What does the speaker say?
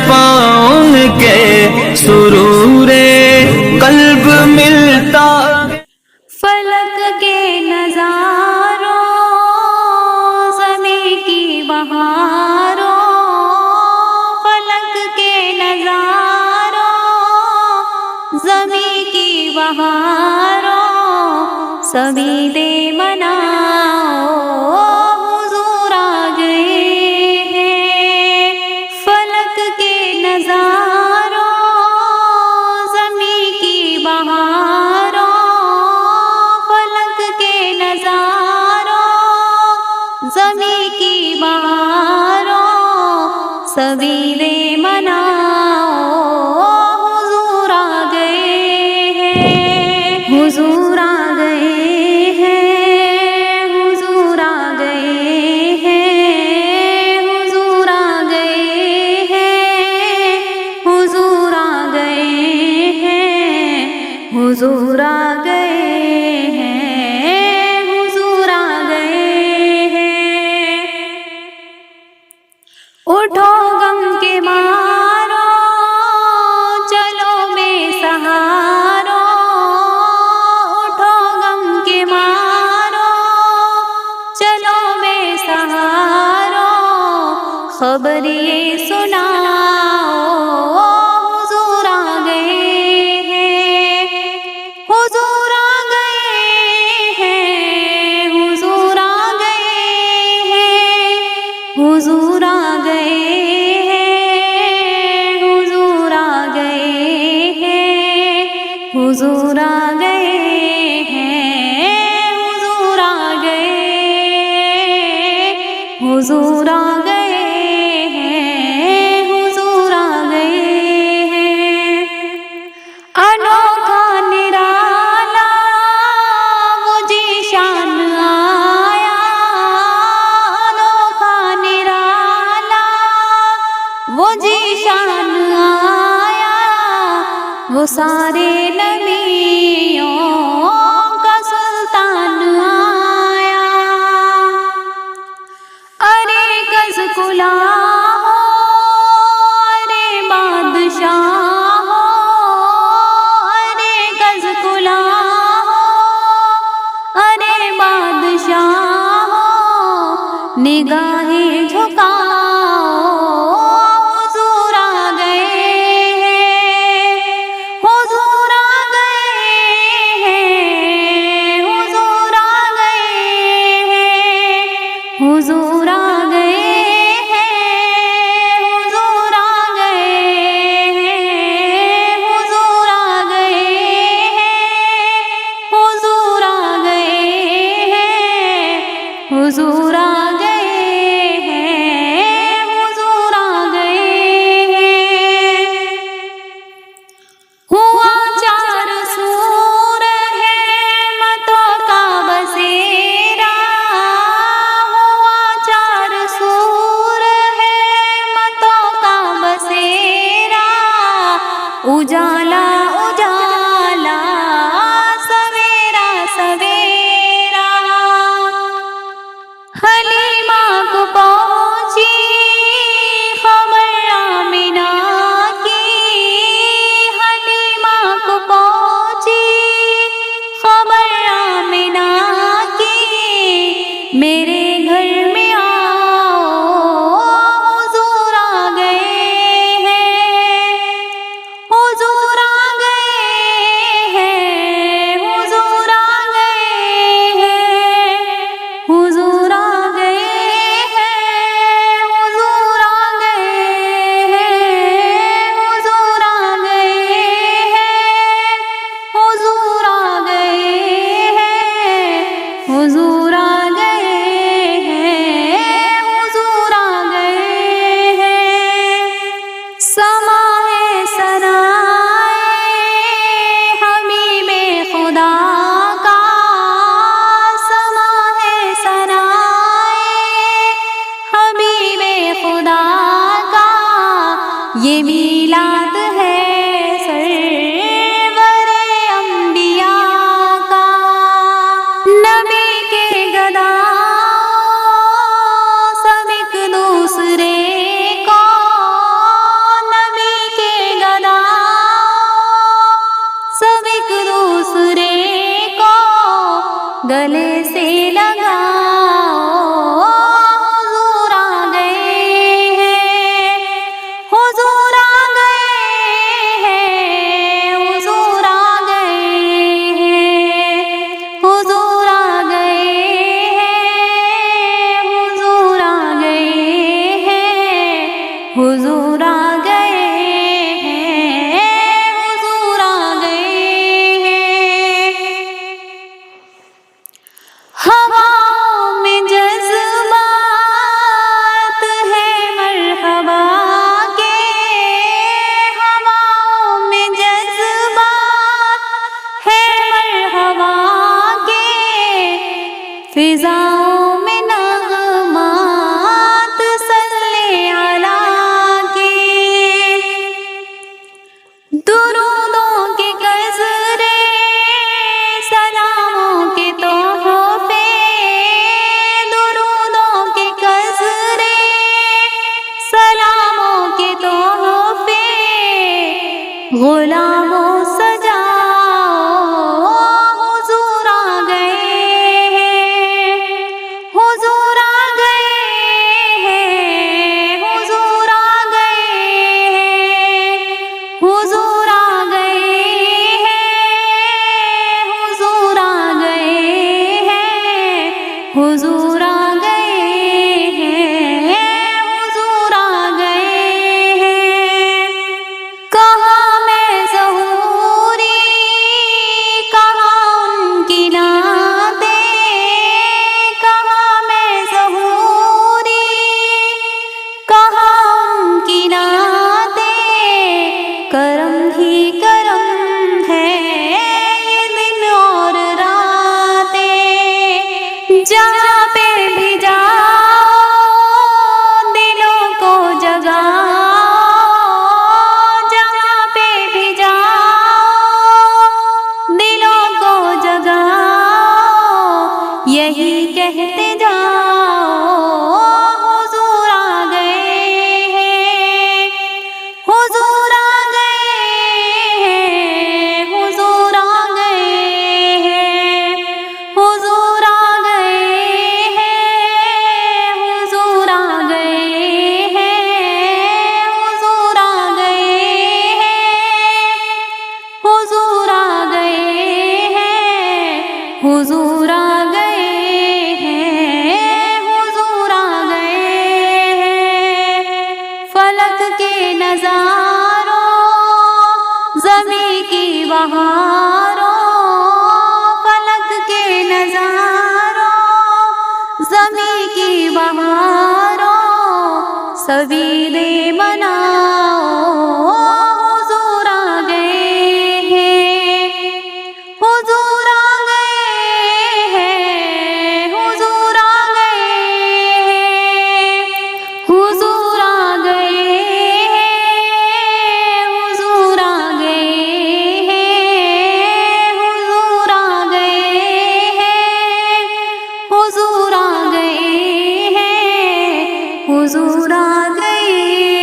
پاؤں کے سرور قلب ملتا فلک کے نظاروں زمیں کی بہاروں فلک کے نظاروں زمیں کی بہاروں سبھی دے مناؤ حضور آ گئے ہیں فلک کے نظاروں زمیں کی بہاروں فلک کے نظاروں زمیں کی بہاروں سبھی دے مناؤ حضور آ گئے ہیں حضور آ گئے ہیں حضور آ گئے ہیں حضور آ گئے ہیں حضور آ گئے ہیں حضور آ گئے ہیں حضور آ گئے ہیں اٹھو غم کے مارو چلو بے سہارو اٹھو غم کے مارو چلو بے سہارو خبر یہ سناؤ حضور آ گئے ہیں حضور آ گئے ہیں حضور آ گئے ہیں حضور آ گئے ہیں حضور آ گئے ہیں حضور آ گئے ہیں حضور آ گئے حضور آ گئے ہیں حضور آ گئے ہیں انوکھا نرالا وہ ذیشان آیا انوکھا نرالا وہ ذیشان آیا وہ سارے نبیوں کا سلطان آیا ارے کس کلا ہو ارے بادشاہ ہو ارے کس کلا ہو ارے بادشاہ ہو نگاہیں جھکاؤ حضور آ گئے ہیں حضور آ گئے ہیں حضور آ گئے ہیں حضور آ گئے ہیں حضور آ گئے ہیں حضور آ گئے ہیں حضور آ گئے ہیں حضور آ گئے ہیں حضور آ گئے ہیں ہوا چار سور ہے متوں کا بسیرا ہوا چار سور ہے متوں کا بسیرا اجالا اجالا سویرا سویرا حلیمہ کو پہنچی خبر آمنہ کی حلیمہ کو پہنچی خبر آمنہ کی میرے گھر میں آؤ حضور آ گئے ہیں حضور آ گئے ہیں حضور آ گئے ہیں حضور آ گئے ہیں حضور آ گئے ہیں حضور آ گئے ہیں حضور آ گئے ہیں حضور آ گئے ہیں حضور آ گئے ہیں سما ہے سرائے حبیب خدا کا سما ہے سرائے حبیب خدا کا یہ میلاد ہے سرور انبیاء کا نبی کے گدا سب ایک دوسرے کو غلاموں سجاؤ حضور آ گئے ہیں، حضور آ گئے ہیں، حضور آ گئے ہیں، حضور آ گئے ہیں، حضور آ گئے ہیں، حضور آ گئے ہیں، حضور آ گئے ہیں۔ کہاں میں ظہوری، کہاں ان کی نعتیں، کہاں میں ظہوری، کہاں ان کی نعتیں، کرم ہی کرم ہے یہ دن اور راتیں، جہاں پہ بھی جاؤ دلوں کو جگاؤ، جہاں پہ بھی جاؤ دلوں کو جگاؤ، یہی کہتے جاؤ حضور آ گئے ہیں، حضور آ گئے ہیں، حضور آ گئے ہیں، حضور آ گئے ہیں، حضور آ گئے ہیں، حضور آ گئے ہیں، حضور آ گئے ہیں، حضور آ گئے ہیں، حضور آ گئے ہیں۔ فلک کے نظاروں، زمیں کی بہاروں، فلک کے نظاروں، زمیں کی بہاروں، سویدے مناؤ حضور آ گئے ہیں، حضور آ گئے ہیں، حضور آ گئے ہیں، حضور آ گئے ہیں، حضور آ گئے ہیں، حضور آ گئے ہیں، حضور آ گئے ہیں، حضور آ گئے